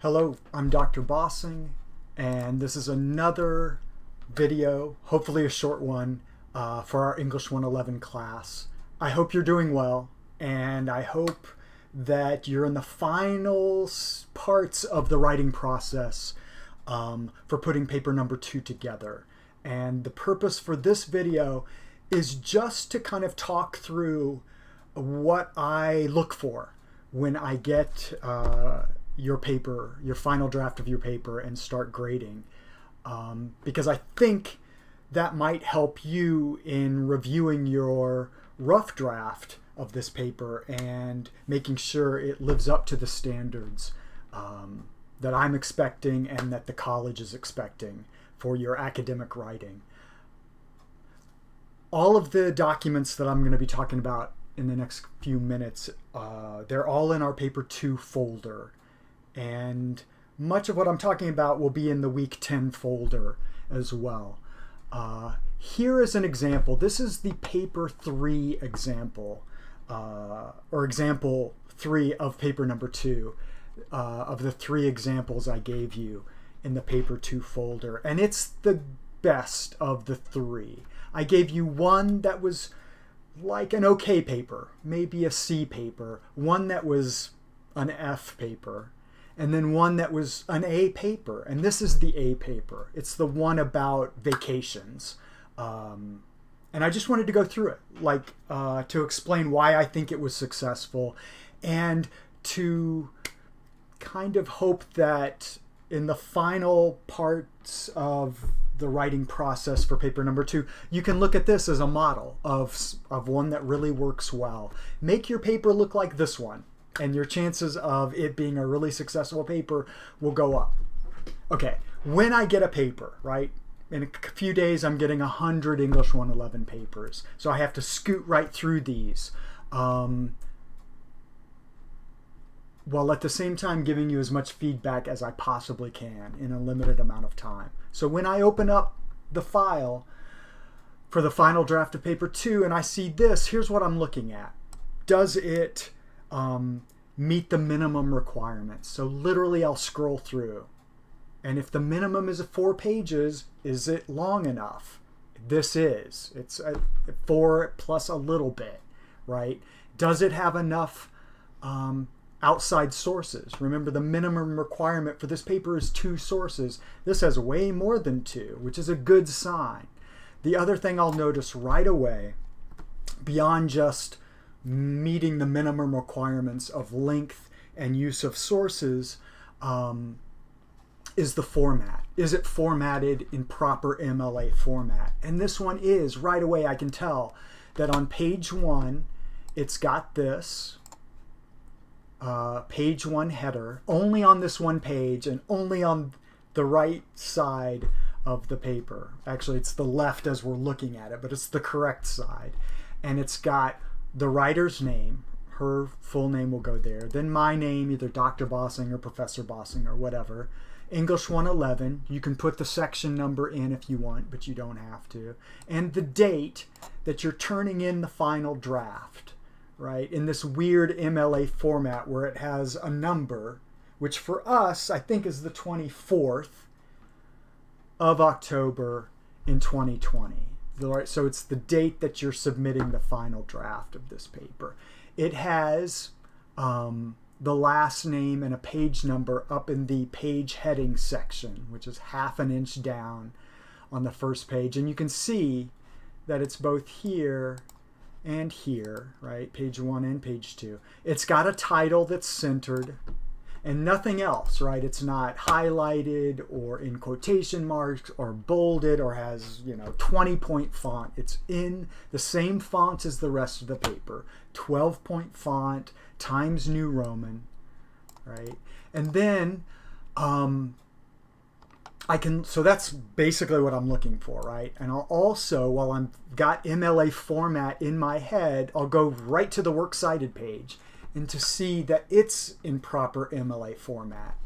Hello, I'm Dr. Bossing, and this is another video, hopefully a short one, for our English 111 class. I hope you're doing well, and I hope that you're in the final parts of the writing process for putting paper number 2 together. And the purpose for this video is just to kind of talk through what I look for when I get your paper, your final draft of your paper, and start grading. Because I think that might help you in reviewing your rough draft of this paper and making sure it lives up to the standards that I'm expecting and that the college is expecting for your academic writing. All of the documents that I'm going to be talking about in the next few minutes, they're all in our paper 2 folder. And much of what I'm talking about will be in the week 10 folder as well. Here is an example. This is the paper 3 example, or example 3 of paper number 2, of the 3 examples I gave you in the paper 2 folder. And it's the best of the 3. I gave you one that was like an okay paper, maybe a C paper, one that was an F paper, and then one that was an A paper. And this is the A paper. It's the one about vacations. And I just wanted to go through it, like to explain why I think it was successful, and to kind of hope that in the final parts of the writing process for paper number 2, you can look at this as a model of one that really works well. Make your paper look like this one, and your chances of it being a really successful paper will go up. Okay, when I get a paper, right, in a few days I'm getting 100 English 111 papers, so I have to scoot right through these, while at the same time giving you as much feedback as I possibly can in a limited amount of time. So when I open up the file for the final draft of paper 2 and I see this, here's what I'm looking at. Does it meet the minimum requirements? So literally I'll scroll through, and if the minimum is 4 pages, is it long enough? This is. It's 4 plus a little bit, right? Does it have enough outside sources? Remember, the minimum requirement for this paper is 2 sources. This has way more than 2, which is a good sign. The other thing I'll notice right away, beyond just meeting the minimum requirements of length and use of sources, is the format. Is it formatted in proper MLA format? And this one is. Right away I can tell that on page 1 it's got this page 1 header, only on this one page and only on the right side of the paper. Actually, it's the left as we're looking at it, but it's the correct side. And it's got the writer's name, her full name will go there, then my name, either Dr. Bossing or Professor Bossing or whatever. English 111, you can put the section number in if you want, but you don't have to. And the date that you're turning in the final draft, right, in this weird MLA format where it has a number, which for us, I think is the 24th of October in 2020. So it's the date that you're submitting the final draft of this paper. It has the last name and a page number up in the page heading section, which is ½ an inch down on the first page. And you can see that it's both here and here, right? Page 1 and page 2. It's got a title that's centered and nothing else, right? It's not highlighted or in quotation marks or bolded or has, 20-point font. It's in the same font as the rest of the paper. 12-point font, Times New Roman, right? And then so that's basically what I'm looking for, right? And I'll also, while I'm got MLA format in my head, I'll go right to the works cited page and to see that it's in proper MLA format.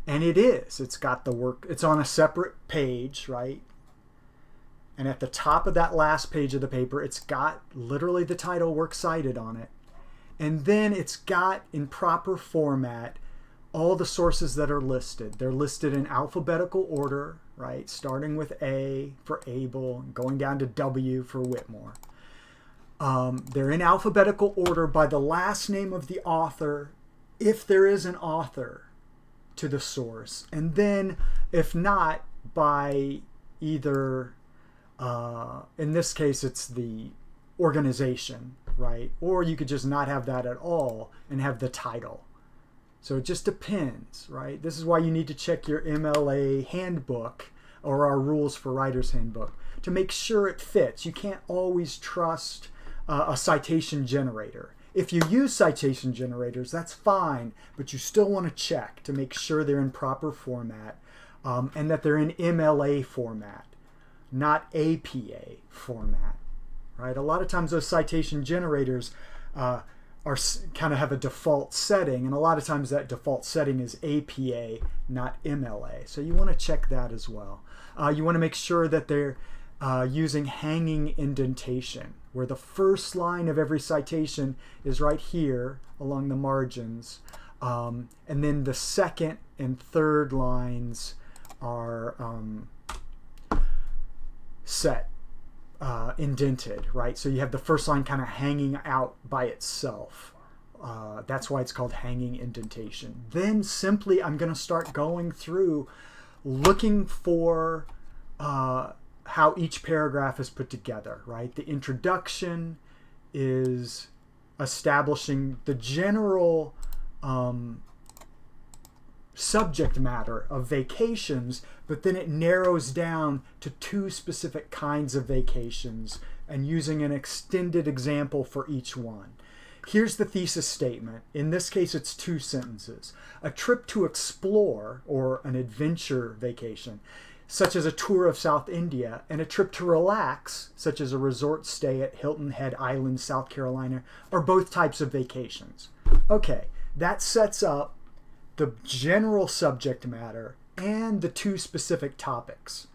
And it is. It's got the work, it's on a separate page, right? And at the top of that last page of the paper, it's got literally the title works cited on it. And then it's got in proper format all the sources that are listed. They're listed in alphabetical order, right? Starting with A for Abel, going down to W for Whitmore. They're in alphabetical order by the last name of the author, if there is an author to the source. And then, if not, by either, in this case, it's the organization, right? Or you could just not have that at all and have the title. So it just depends, right? This is why you need to check your MLA handbook or our rules for writer's handbook to make sure it fits. You can't always trust a citation generator. If you use citation generators, that's fine, but you still want to check to make sure they're in proper format and that they're in MLA format, not APA format, right? A lot of times those citation generators are kind of have a default setting, and a lot of times that default setting is APA, not MLA. So you want to check that as well. You want to make sure that they're using hanging indentation, where the first line of every citation is right here along the margins, and then the second and third lines are set, indented, right? So you have the first line kind of hanging out by itself. That's why it's called hanging indentation. Then simply I'm going to start going through looking for how each paragraph is put together, right? The introduction is establishing the general subject matter of vacations, but then it narrows down to two specific kinds of vacations and using an extended example for each one. Here's the thesis statement. In this case, it's 2 sentences. A trip to explore, or an adventure vacation, such as a tour of South India, and a trip to relax, such as a resort stay at Hilton Head Island, South Carolina, are both types of vacations. Okay, that sets up the general subject matter and the 2 specific topics,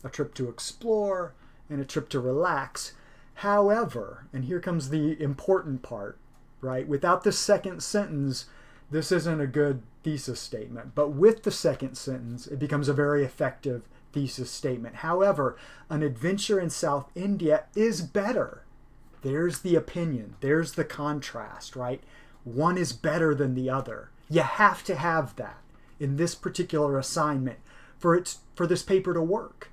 a trip to explore and a trip to relax. However, and here comes the important part, right? Without the second sentence, this isn't a good thesis statement, but with the second sentence, it becomes a very effective thesis statement. However, an adventure in South India is better. There's the opinion. There's the contrast, right? One is better than the other. You have to have that in this particular assignment for this paper to work,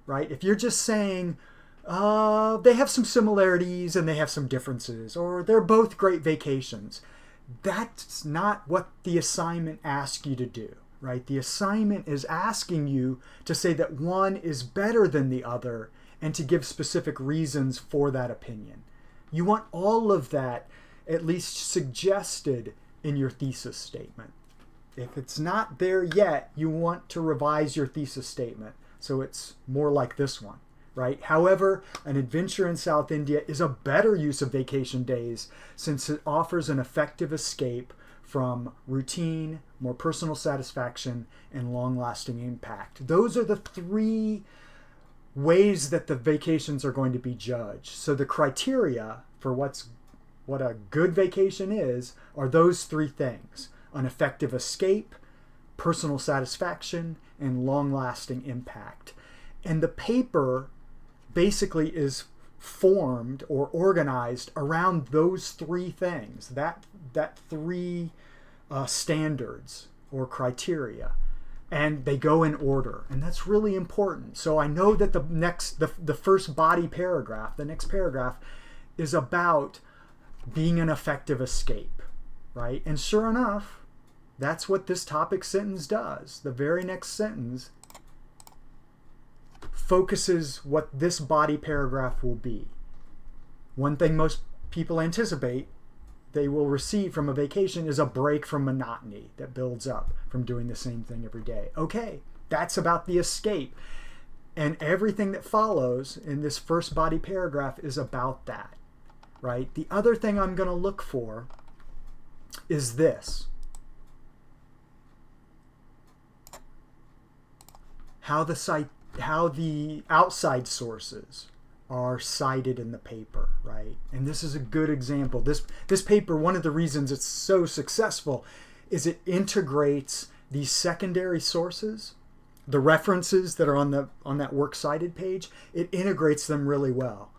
right? If you're just saying they have some similarities and they have some differences, or they're both great vacations, that's not what the assignment asks you to do, right? The assignment is asking you to say that one is better than the other and to give specific reasons for that opinion. You want all of that at least suggested in your thesis statement. If it's not there yet, you want to revise your thesis statement so it's more like this one, right? However, an adventure in South India is a better use of vacation days since it offers an effective escape from routine, more personal satisfaction, and long-lasting impact. Those are the 3 ways that the vacations are going to be judged. So the criteria for what a good vacation is are those 3 things: an effective escape, personal satisfaction, and long-lasting impact. And the paper basically is formed or organized around those 3 things, that 3 standards or criteria, and they go in order, and that's really important. So I know that the first body paragraph, the next paragraph, is about being an effective escape, right? And sure enough, that's what this topic sentence does. The very next sentence focuses what this body paragraph will be. One thing most people anticipate they will receive from a vacation is a break from monotony that builds up from doing the same thing every day. Okay, that's about the escape. And everything that follows in this first body paragraph is about that, right? The other thing I'm going to look for is this: how the outside sources are cited in the paper, right? And this is a good example. This paper, one of the reasons it's so successful is it integrates these secondary sources, the references that are on that works cited page. It integrates them really well.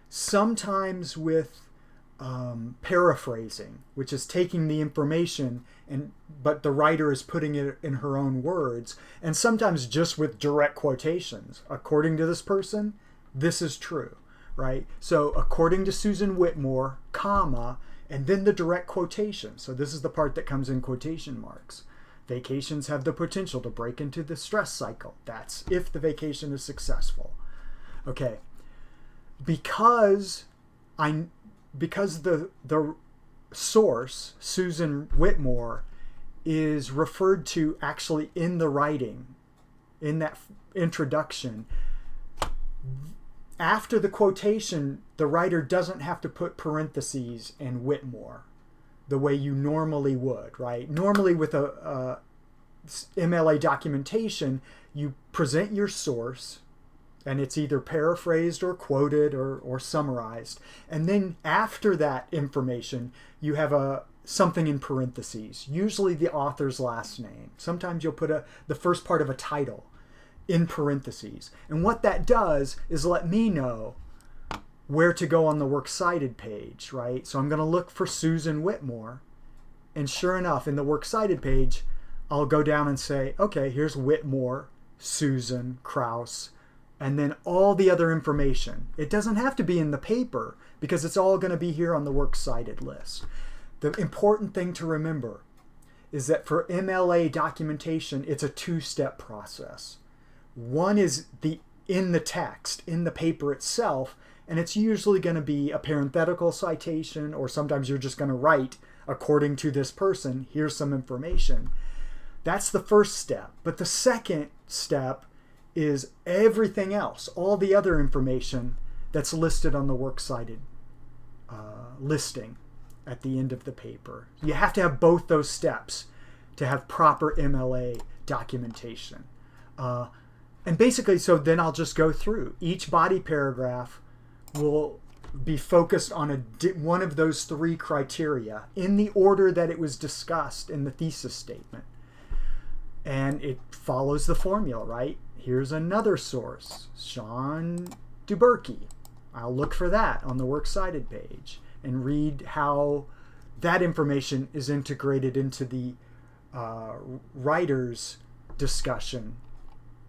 Sometimes with paraphrasing, which is taking the information but the writer is putting it in her own words, and sometimes just with direct quotations. According to this person, this is true, right? So according to Susan Whitmore, comma, and then the direct quotation. So this is the part that comes in quotation marks. Vacations have the potential to break into the stress cycle. That's if the vacation is successful. Okay. Because the source, Susan Whitmore, is referred to actually in the writing, in that introduction. After the quotation, the writer doesn't have to put parentheses and Whitmore the way you normally would, right? Normally with a MLA documentation, you present your source, and it's either paraphrased or quoted or summarized. And then after that information, you have something in parentheses, usually the author's last name. Sometimes you'll put the first part of a title in parentheses. And what that does is let me know where to go on the works cited page, right? So I'm going to look for Susan Whitmore. And sure enough, in the works cited page, I'll go down and say, okay, here's Whitmore, Susan, Krauss, and then all the other information. It doesn't have to be in the paper because it's all going to be here on the works cited list. The important thing to remember is that for MLA documentation, it's a two-step process. One is in the text, in the paper itself, and it's usually going to be a parenthetical citation, or sometimes you're just going to write, according to this person, here's some information. That's the first step. But the second step is everything else, all the other information that's listed on the works cited listing at the end of the paper. You have to have both those steps to have proper MLA documentation. And basically, so then I'll just go through. Each body paragraph will be focused on one of those three criteria in the order that it was discussed in the thesis statement. And it follows the formula, right? Here's another source, Sean Duberky. I'll look for that on the works cited page and read how that information is integrated into the writer's discussion.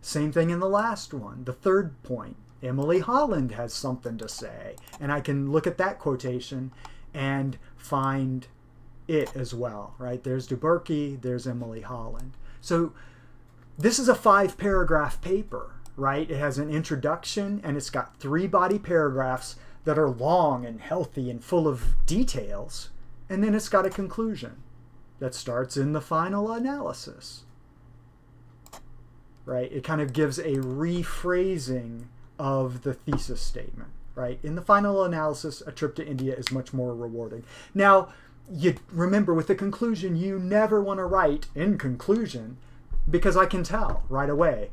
Same thing in the last one, the third point. Emily Holland has something to say, and I can look at that quotation and find it as well, right? There's Duberky, there's Emily Holland. So this is a 5-paragraph paper, right? It has an introduction, and it's got 3 body paragraphs that are long and healthy and full of details. And then it's got a conclusion that starts in the final analysis, right? It kind of gives a rephrasing of the thesis statement, right? In the final analysis, a trip to India is much more rewarding. Now, you remember with the conclusion, you never want to write in conclusion, because I can tell right away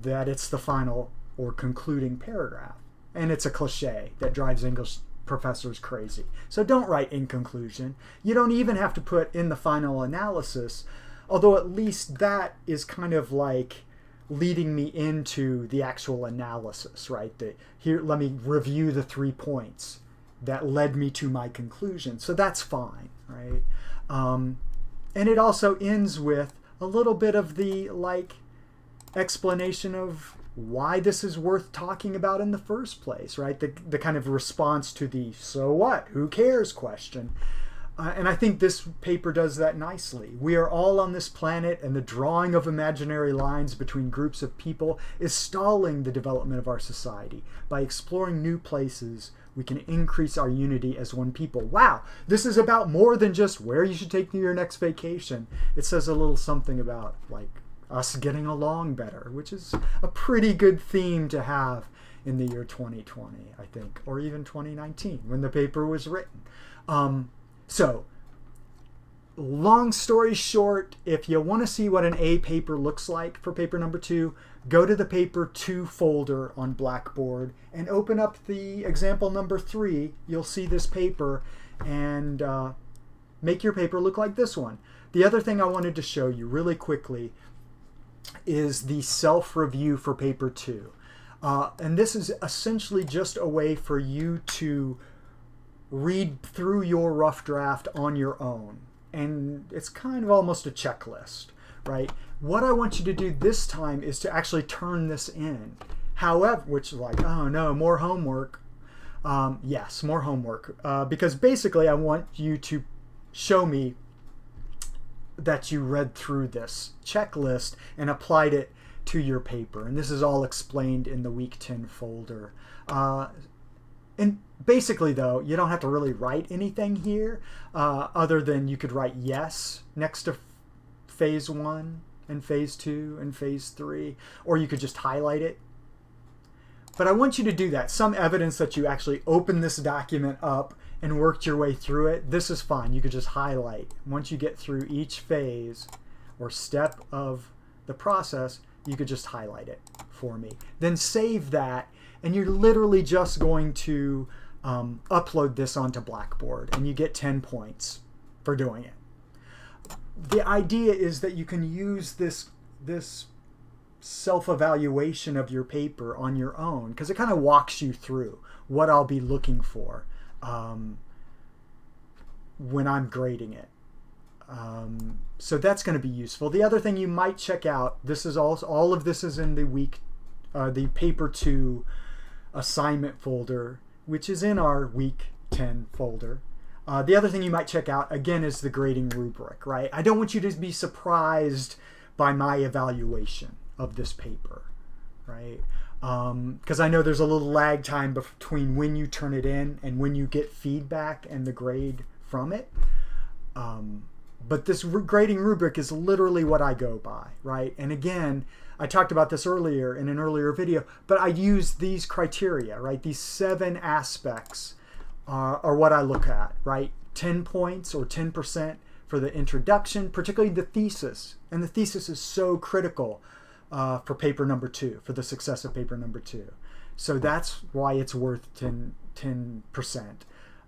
that it's the final or concluding paragraph. And it's a cliche that drives English professors crazy. So don't write in conclusion. You don't even have to put in the final analysis, although at least that is kind of like leading me into the actual analysis, right? Here, let me review the 3 points that led me to my conclusion. So that's fine, right? And it also ends with a little bit of the explanation of why this is worth talking about in the first place, right? The kind of response to the so what, who cares question. And I think this paper does that nicely. We are all on this planet, and the drawing of imaginary lines between groups of people is stalling the development of our society. By exploring new places, we can increase our unity as one people. Wow, this is about more than just where you should take your next vacation. It says a little something about us getting along better, which is a pretty good theme to have in the year 2020, I think, or even 2019 when the paper was written. So, long story short, if you want to see what an A paper looks like for paper number 2, go to the paper 2 folder on Blackboard and open up the example number 3. You'll see this paper and make your paper look like this one. The other thing I wanted to show you really quickly is the self-review for paper 2. And this is essentially just a way for you to read through your rough draft on your own. And it's kind of almost a checklist, right? What I want you to do this time is to actually turn this in. However, which is like, oh no, more homework. Yes, more homework. Because basically I want you to show me that you read through this checklist and applied it to your paper. And this is all explained in the Week 10 folder. And basically, though, you don't have to really write anything here other than you could write yes next to phase 1 and phase 2 and phase 3, or you could just highlight it. But I want you to do that. Some evidence that you actually opened this document up and worked your way through it, this is fine. You could just highlight. Once you get through each phase or step of the process, you could just highlight it for me. Then save that, and you're literally just going to upload this onto Blackboard, and you get 10 points for doing it. The idea is that you can use this self-evaluation of your paper on your own, because it kind of walks you through what I'll be looking for when I'm grading it. So that's going to be useful. The other thing you might check out, this is all of this is in the paper 2 assignment folder, which is in our Week 10 folder. The other thing you might check out, again, is the grading rubric, right? I don't want you to be surprised by my evaluation of this paper, right? Because I know there's a little lag time between when you turn it in and when you get feedback and the grade from it. But this grading rubric is literally what I go by, right? And again, I talked about this earlier in an earlier video, but I use these criteria, right? These 7 aspects are what I look at, right? 10 points or 10% for the introduction, particularly the thesis. And the thesis is so critical for paper number 2, for the success of paper number 2. So that's why it's worth 10%.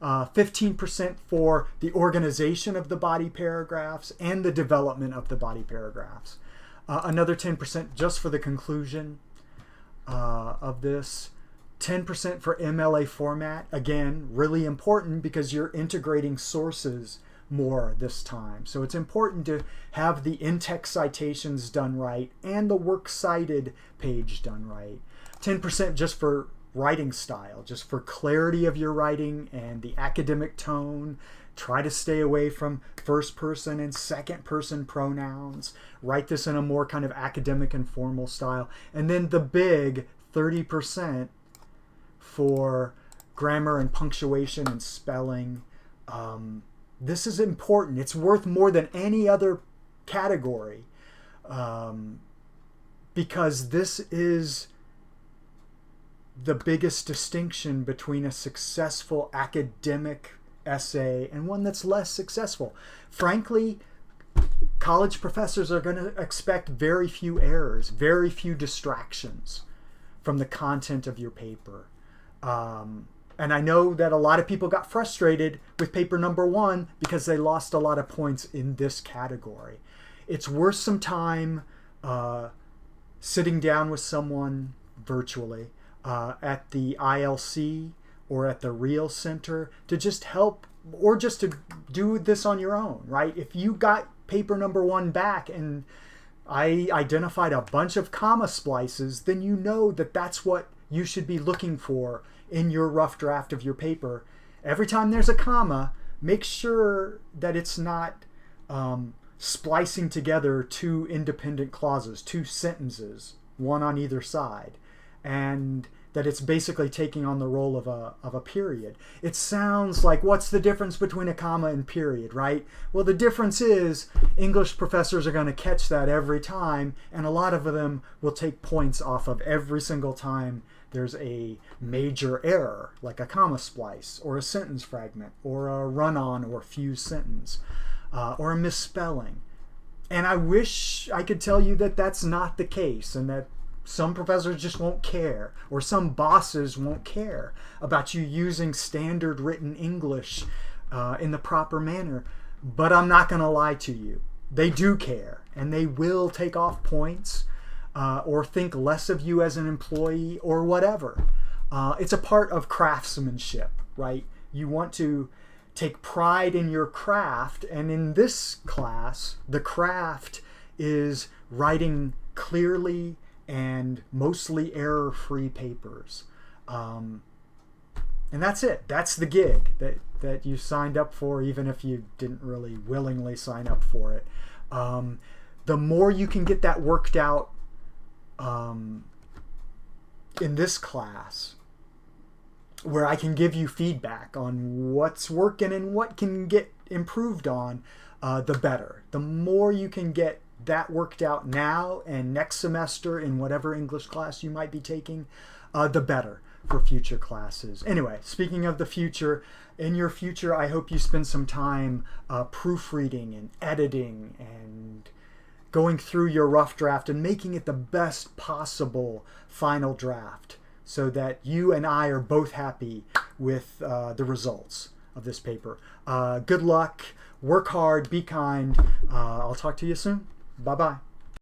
15% for the organization of the body paragraphs and the development of the body paragraphs. Another 10% just for the conclusion of this. 10% for MLA format. Again, really important because you're integrating sources more this time. So it's important to have the in-text citations done right and the works cited page done right. 10% just for writing style, just for clarity of your writing and the academic tone. Try to stay away from first person and second person pronouns. Write this in a more kind of academic and formal style. And then the big 30% for grammar and punctuation and spelling. This is important. It's worth more than any other category because this is the biggest distinction between a successful academic essay and one that's less successful. Frankly, college professors are going to expect very few errors, very few distractions from the content of your paper. And I know that a lot of people got frustrated with paper number 1 because they lost a lot of points in this category. It's worth some time sitting down with someone virtually at the ILC or at the Real Center to just help, or just to do this on your own, right? If you got paper number 1 back and I identified a bunch of comma splices, then you know that that's what you should be looking for in your rough draft of your paper. Every time there's a comma, make sure that it's not splicing together 2 independent clauses, 2 sentences, one on either side, and that it's basically taking on the role of a period. It sounds like, what's the difference between a comma and period, right? Well, the difference is English professors are going to catch that every time, and a lot of them will take points off of every single time there's a major error, like a comma splice, or a sentence fragment, or a run-on or fuse sentence, or a misspelling. And I wish I could tell you that that's not the case, and that some professors just won't care, or some bosses won't care about you using standard written English in the proper manner. But I'm not going to lie to you. they do care, and they will take off points or think less of you as an employee or whatever. It's a part of craftsmanship, right? You want to take pride in your craft, and in this class, the craft is writing clearly and mostly error-free papers. And that's it. That's the gig that you signed up for, even if you didn't really willingly sign up for it. The more you can get that worked out in this class, where I can give you feedback on what's working and what can get improved on, the better. The more you can get that worked out now and next semester in whatever English class you might be taking, the better for future classes. Anyway, speaking of the future, in your future, I hope you spend some time proofreading and editing and going through your rough draft and making it the best possible final draft, so that you and I are both happy with the results of this paper. Good luck, work hard, be kind. I'll talk to you soon. Bye-bye.